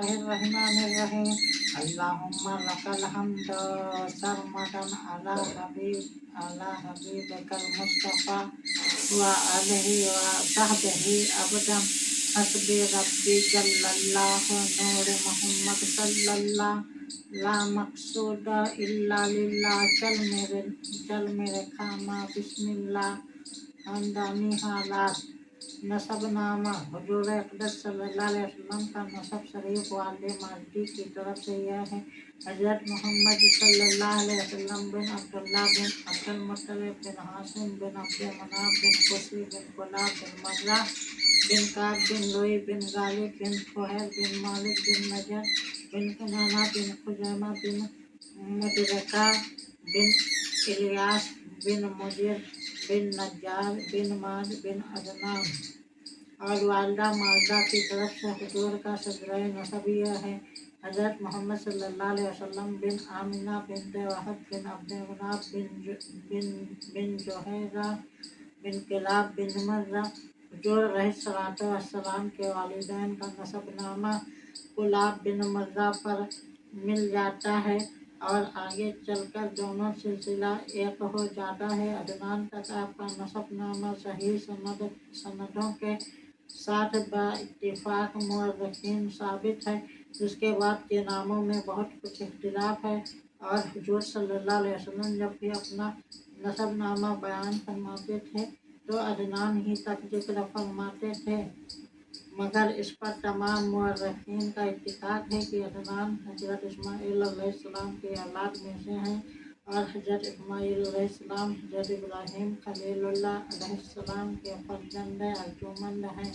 बिस्मिल्लाहिर्रहमानिर्रहीम। अल्लाहुम्मा लकल हम्द सरमदन अला हबीबिकल मुस्तफा व आलिहि व सहबिहि अबदन हस्बी रब्बी जल्लल्लाहु नूर मोहम्मद सल्लल्लाहु ला मकसूद इल्ला लिल्लाह। चल मेरे खामा बिस्मिल्लाह हमदानी हालात। नसब नामा हुजूर अक़दस सल्लल्लाहु अलैहि वसल्लम का नसब शरीफ वाले माजदी की तरफ से यह है। हज़रत मोहम्मद सल्लल्लाहु अलैहि वसल्लम बिन अब्दुल्लाह बिन अब्दुल मुत्तलिब बिन हाशिम बिन अब्द मनाफ बिन कुसी बिन कुलाब बिन मर्रा बिन काब बिन लुई बिन गालिब बिन फुहैर बिन मालिक बिन नजर बिन किनाना बिन खुज़ैमा बिन मुदरका बिन इलियास बिन मुजिर बिन नज्जार बिन माद बिन अदनान और वालदा मालदा की तरफ से हुजूर का सदर नसब यह है। हज़रत मोहम्मद सल्लल्लाहु अलैहि वसल्लम बिन आमिना बिन वहब बिन अब्द मनाफ बिन जोहरा बिन किलाब बिन मर्रा। हुजूर अलैहिस्सलातु वस्सलाम के वालिदैन का नसबनामा कुलाब बिन मर्रा पर मिल जाता है और आगे चलकर दोनों सिलसिला एक हो जाता है। अदनान तक आपका नसबनामा सही सनदों के साथ बइत्तिफाक मुअर्रिखीन साबित है। जिसके बाद के नामों में बहुत कुछ इख्तिलाफ है और हुजूर सल्लल्लाहु अलैहि वसल्लम जब भी अपना नसबनामा बयान फरमाते थे तो अदनान ही तक जिक्र फरमाते थे, मगर इस पर तमाम मुअर्रिखीन का इत्तिफाक है कि अदनान हज़रत इस्माईल अलैहिस्सलाम की औलाद में से हैं और हज़रत इस्माईल अलैहिस्सलाम हज़रत इब्राहीम खलीलुल्लाह अलैहिस्सलाम के फर्जंद अर्जुमंद हैं।